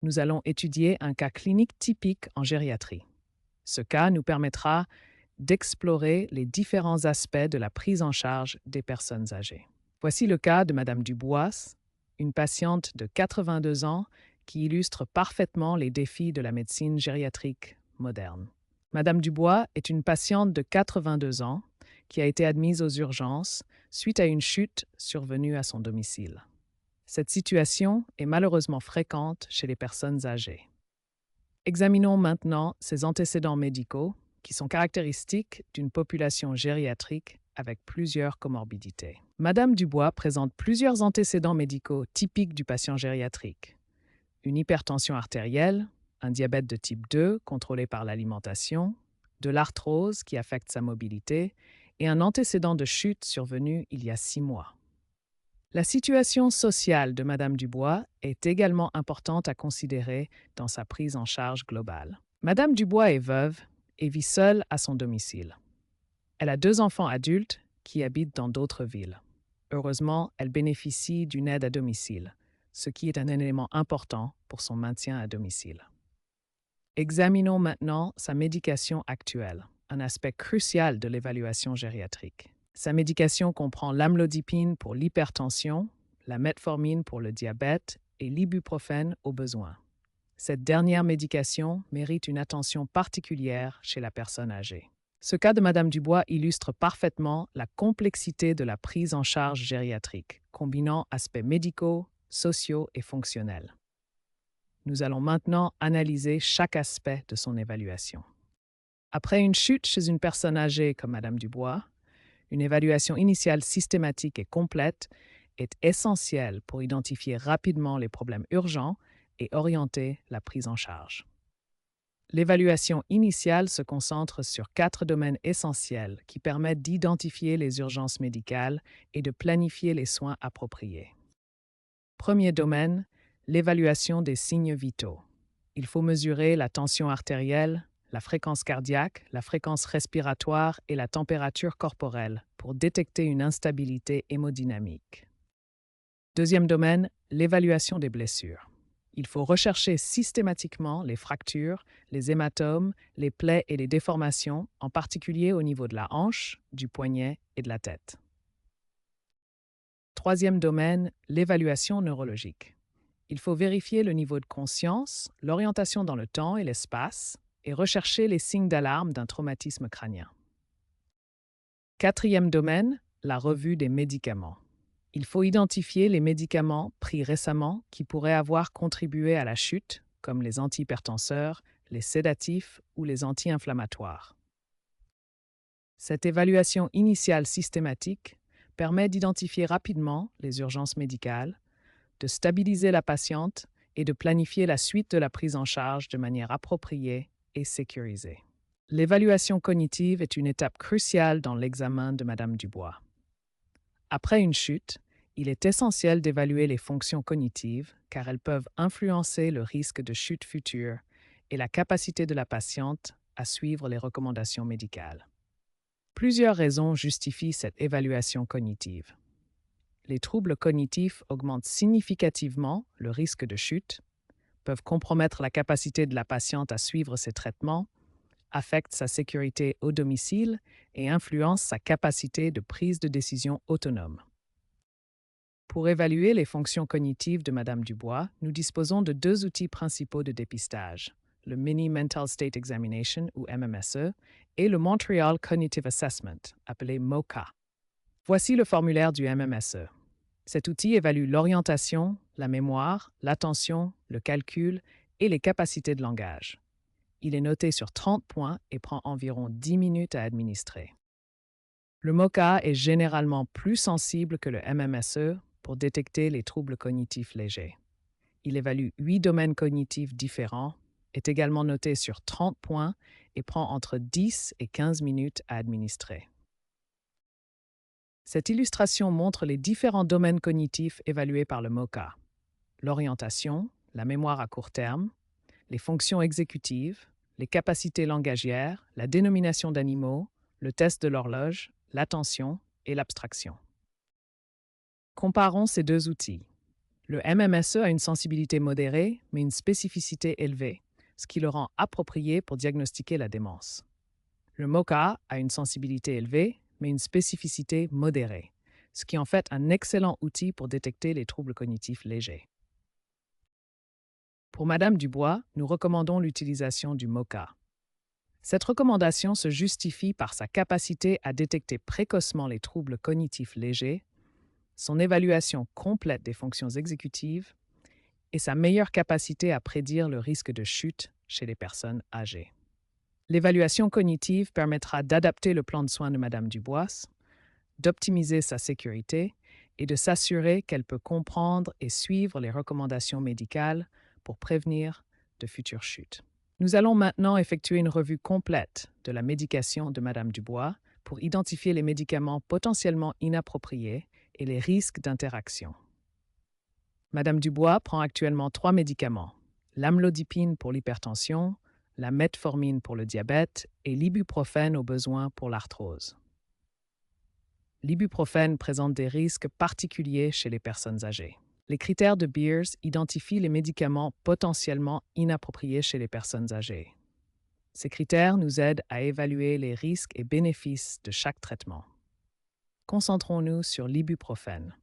nous allons étudier un cas clinique typique en gériatrie. Ce cas nous permettra d'explorer les différents aspects de la prise en charge des personnes âgées. Voici le cas de Madame Dubois, une patiente de 82 ans qui illustre parfaitement les défis de la médecine gériatrique moderne. Madame Dubois est une patiente de 82 ans qui a été admise aux urgences suite à une chute survenue à son domicile. Cette situation est malheureusement fréquente chez les personnes âgées. Examinons maintenant ses antécédents médicaux qui sont caractéristiques d'une population gériatrique avec plusieurs comorbidités. Madame Dubois présente plusieurs antécédents médicaux typiques du patient gériatrique. Une hypertension artérielle, un diabète de type 2 contrôlé par l'alimentation, de l'arthrose qui affecte sa mobilité et un antécédent de chute survenu il y a 6 mois. La situation sociale de Madame Dubois est également importante à considérer dans sa prise en charge globale. Madame Dubois est veuve et vit seule à son domicile. Elle a 2 enfants adultes qui habitent dans d'autres villes. Heureusement, elle bénéficie d'une aide à domicile, ce qui est un élément important pour son maintien à domicile. Examinons maintenant sa médication actuelle, un aspect crucial de l'évaluation gériatrique. Sa médication comprend l'amlodipine pour l'hypertension, la metformine pour le diabète et l'ibuprofène au besoin. Cette dernière médication mérite une attention particulière chez la personne âgée. Ce cas de Madame Dubois illustre parfaitement la complexité de la prise en charge gériatrique, combinant aspects médicaux, sociaux et fonctionnels. Nous allons maintenant analyser chaque aspect de son évaluation. Après une chute chez une personne âgée comme Madame Dubois, une évaluation initiale systématique et complète est essentielle pour identifier rapidement les problèmes urgents et orienter la prise en charge. L'évaluation initiale se concentre sur 4 domaines essentiels qui permettent d'identifier les urgences médicales et de planifier les soins appropriés. Premier domaine, l'évaluation des signes vitaux. Il faut mesurer la tension artérielle, la fréquence cardiaque, la fréquence respiratoire et la température corporelle pour détecter une instabilité hémodynamique. Deuxième domaine, l'évaluation des blessures. Il faut rechercher systématiquement les fractures, les hématomes, les plaies et les déformations, en particulier au niveau de la hanche, du poignet et de la tête. Troisième domaine, l'évaluation neurologique. Il faut vérifier le niveau de conscience, l'orientation dans le temps et l'espace, et rechercher les signes d'alarme d'un traumatisme crânien. Quatrième domaine, la revue des médicaments. Il faut identifier les médicaments pris récemment qui pourraient avoir contribué à la chute, comme les antihypertenseurs, les sédatifs ou les anti-inflammatoires. Cette évaluation initiale systématique permet d'identifier rapidement les urgences médicales, de stabiliser la patiente et de planifier la suite de la prise en charge de manière appropriée et sécurisée. L'évaluation cognitive est une étape cruciale dans l'examen de Madame Dubois. Après une chute, il est essentiel d'évaluer les fonctions cognitives car elles peuvent influencer le risque de chute future et la capacité de la patiente à suivre les recommandations médicales. Plusieurs raisons justifient cette évaluation cognitive. Les troubles cognitifs augmentent significativement le risque de chute, peuvent compromettre la capacité de la patiente à suivre ses traitements, affectent sa sécurité au domicile et influencent sa capacité de prise de décision autonome. Pour évaluer les fonctions cognitives de Madame Dubois, nous disposons de 2 outils principaux de dépistage, le Mini Mental State Examination ou MMSE et le Montreal Cognitive Assessment, appelé MoCA. Voici le formulaire du MMSE. Cet outil évalue l'orientation, la mémoire, l'attention, le calcul et les capacités de langage. Il est noté sur 30 points et prend environ 10 minutes à administrer. Le MoCA est généralement plus sensible que le MMSE pour détecter les troubles cognitifs légers. Il évalue 8 domaines cognitifs différents, est également noté sur 30 points et prend entre 10 et 15 minutes à administrer. Cette illustration montre les différents domaines cognitifs évalués par le MoCA. L'orientation, la mémoire à court terme, les fonctions exécutives, les capacités langagières, la dénomination d'animaux, le test de l'horloge, l'attention et l'abstraction. Comparons ces 2 outils. Le MMSE a une sensibilité modérée, mais une spécificité élevée, ce qui le rend approprié pour diagnostiquer la démence. Le MoCA a une sensibilité élevée, mais une spécificité modérée, ce qui en fait un excellent outil pour détecter les troubles cognitifs légers. Pour Madame Dubois, nous recommandons l'utilisation du MoCA. Cette recommandation se justifie par sa capacité à détecter précocement les troubles cognitifs légers, son évaluation complète des fonctions exécutives et sa meilleure capacité à prédire le risque de chute chez les personnes âgées. L'évaluation cognitive permettra d'adapter le plan de soins de Madame Dubois, d'optimiser sa sécurité et de s'assurer qu'elle peut comprendre et suivre les recommandations médicales pour prévenir de futures chutes. Nous allons maintenant effectuer une revue complète de la médication de Madame Dubois pour identifier les médicaments potentiellement inappropriés et les risques d'interaction. Madame Dubois prend actuellement 3 médicaments, l'amlodipine pour l'hypertension, la metformine pour le diabète et l'ibuprofène au besoin pour l'arthrose. L'ibuprofène présente des risques particuliers chez les personnes âgées. Les critères de Beers identifient les médicaments potentiellement inappropriés chez les personnes âgées. Ces critères nous aident à évaluer les risques et bénéfices de chaque traitement. Concentrons-nous sur l'ibuprofène.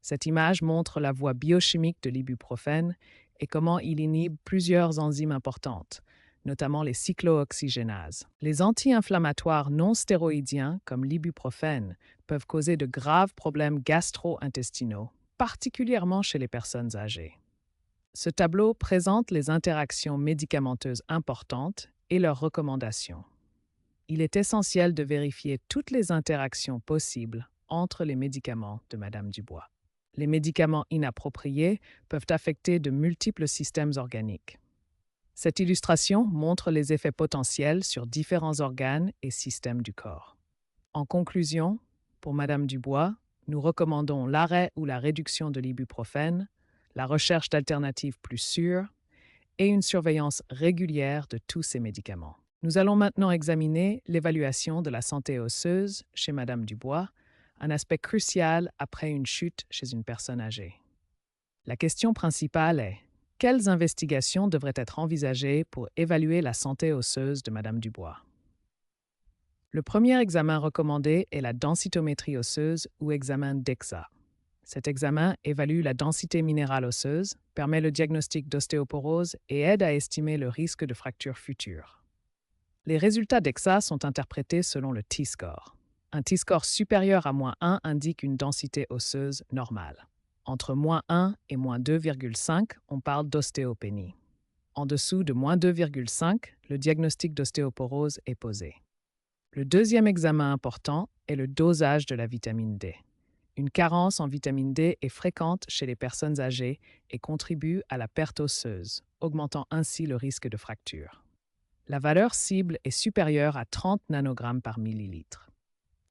Cette image montre la voie biochimique de l'ibuprofène et comment il inhibe plusieurs enzymes importantes, notamment les cyclooxygénases. Les anti-inflammatoires non stéroïdiens, comme l'ibuprofène, peuvent causer de graves problèmes gastro-intestinaux, particulièrement chez les personnes âgées. Ce tableau présente les interactions médicamenteuses importantes et leurs recommandations. Il est essentiel de vérifier toutes les interactions possibles entre les médicaments de Madame Dubois. Les médicaments inappropriés peuvent affecter de multiples systèmes organiques. Cette illustration montre les effets potentiels sur différents organes et systèmes du corps. En conclusion, pour Madame Dubois, nous recommandons l'arrêt ou la réduction de l'ibuprofène, la recherche d'alternatives plus sûres et une surveillance régulière de tous ces médicaments. Nous allons maintenant examiner l'évaluation de la santé osseuse chez Madame Dubois, un aspect crucial après une chute chez une personne âgée. La question principale est: quelles investigations devraient être envisagées pour évaluer la santé osseuse de Madame Dubois? Le premier examen recommandé est la densitométrie osseuse ou examen DEXA. Cet examen évalue la densité minérale osseuse, permet le diagnostic d'ostéoporose et aide à estimer le risque de fracture future. Les résultats DEXA sont interprétés selon le T-score. Un T-score supérieur à -1 indique une densité osseuse normale. Entre -1 et -2,5, on parle d'ostéopénie. En dessous de -2,5, le diagnostic d'ostéoporose est posé. Le deuxième examen important est le dosage de la vitamine D. Une carence en vitamine D est fréquente chez les personnes âgées et contribue à la perte osseuse, augmentant ainsi le risque de fracture. La valeur cible est supérieure à 30 nanogrammes par millilitre.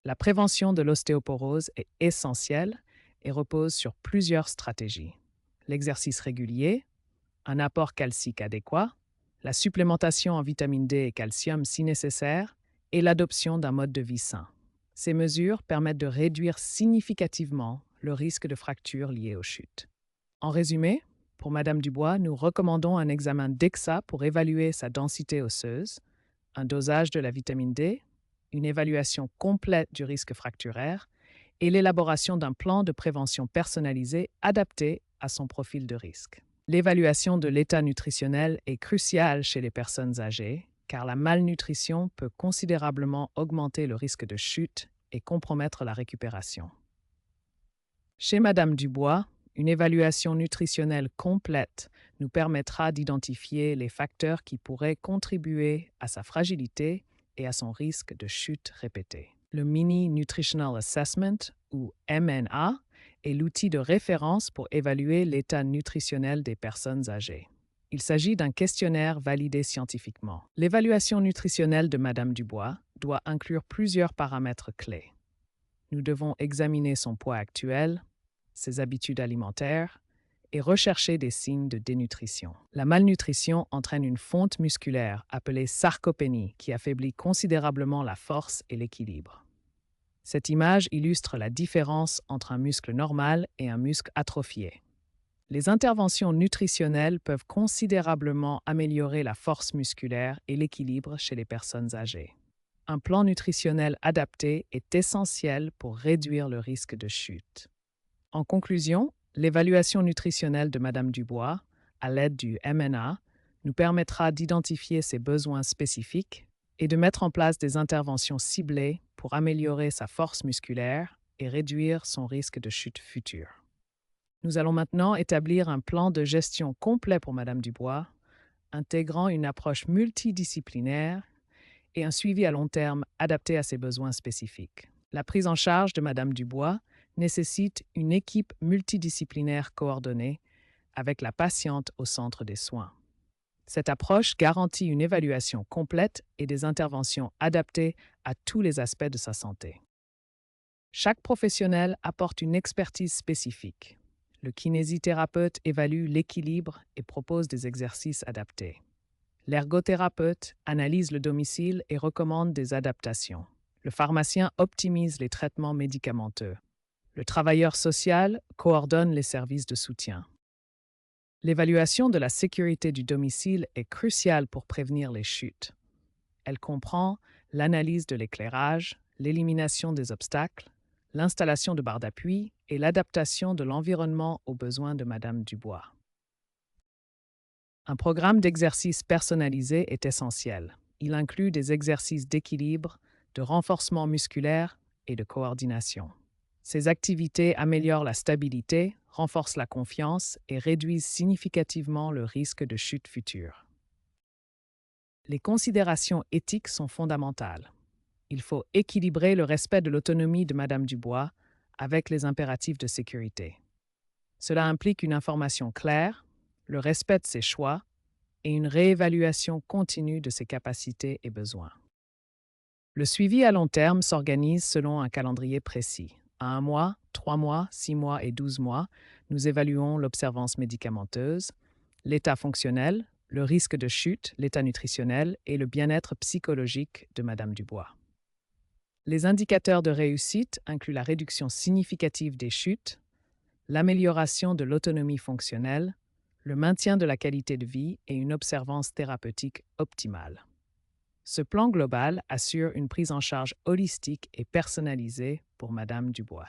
La prévention de l'ostéoporose est essentielle et repose sur plusieurs stratégies. L'exercice régulier, un apport calcique adéquat, la supplémentation en vitamine D et calcium si nécessaire, et l'adoption d'un mode de vie sain. Ces mesures permettent de réduire significativement le risque de fracture liée aux chutes. En résumé, pour Madame Dubois, nous recommandons un examen DEXA pour évaluer sa densité osseuse, un dosage de la vitamine D, une évaluation complète du risque fracturaire et l'élaboration d'un plan de prévention personnalisé adapté à son profil de risque. L'évaluation de l'état nutritionnel est cruciale chez les personnes âgées, car la malnutrition peut considérablement augmenter le risque de chute et compromettre la récupération. Chez Madame Dubois, une évaluation nutritionnelle complète nous permettra d'identifier les facteurs qui pourraient contribuer à sa fragilité et à son risque de chute répétée. Le Mini Nutritional Assessment, ou MNA, est l'outil de référence pour évaluer l'état nutritionnel des personnes âgées. Il s'agit d'un questionnaire validé scientifiquement. L'évaluation nutritionnelle de Madame Dubois doit inclure plusieurs paramètres clés. Nous devons examiner son poids actuel, ses habitudes alimentaires et rechercher des signes de dénutrition. La malnutrition entraîne une fonte musculaire appelée sarcopénie qui affaiblit considérablement la force et l'équilibre. Cette image illustre la différence entre un muscle normal et un muscle atrophié. Les interventions nutritionnelles peuvent considérablement améliorer la force musculaire et l'équilibre chez les personnes âgées. Un plan nutritionnel adapté est essentiel pour réduire le risque de chute. En conclusion, l'évaluation nutritionnelle de Madame Dubois, à l'aide du MNA, nous permettra d'identifier ses besoins spécifiques et de mettre en place des interventions ciblées pour améliorer sa force musculaire et réduire son risque de chute future. Nous allons maintenant établir un plan de gestion complet pour Madame Dubois, intégrant une approche multidisciplinaire et un suivi à long terme adapté à ses besoins spécifiques. La prise en charge de Madame Dubois nécessite une équipe multidisciplinaire coordonnée avec la patiente au centre des soins. Cette approche garantit une évaluation complète et des interventions adaptées à tous les aspects de sa santé. Chaque professionnel apporte une expertise spécifique. Le kinésithérapeute évalue l'équilibre et propose des exercices adaptés. L'ergothérapeute analyse le domicile et recommande des adaptations. Le pharmacien optimise les traitements médicamenteux. Le travailleur social coordonne les services de soutien. L'évaluation de la sécurité du domicile est cruciale pour prévenir les chutes. Elle comprend l'analyse de l'éclairage, l'élimination des obstacles, l'installation de barres d'appui et l'adaptation de l'environnement aux besoins de Madame Dubois. Un programme d'exercice personnalisé est essentiel. Il inclut des exercices d'équilibre, de renforcement musculaire et de coordination. Ces activités améliorent la stabilité, renforcent la confiance et réduisent significativement le risque de chute future. Les considérations éthiques sont fondamentales. Il faut équilibrer le respect de l'autonomie de Madame Dubois avec les impératifs de sécurité. Cela implique une information claire, le respect de ses choix et une réévaluation continue de ses capacités et besoins. Le suivi à long terme s'organise selon un calendrier précis. À 1 mois, 3 mois, 6 mois et 12 mois, nous évaluons l'observance médicamenteuse, l'état fonctionnel, le risque de chute, l'état nutritionnel et le bien-être psychologique de Madame Dubois. Les indicateurs de réussite incluent la réduction significative des chutes, l'amélioration de l'autonomie fonctionnelle, le maintien de la qualité de vie et une observance thérapeutique optimale. Ce plan global assure une prise en charge holistique et personnalisée pour Madame Dubois.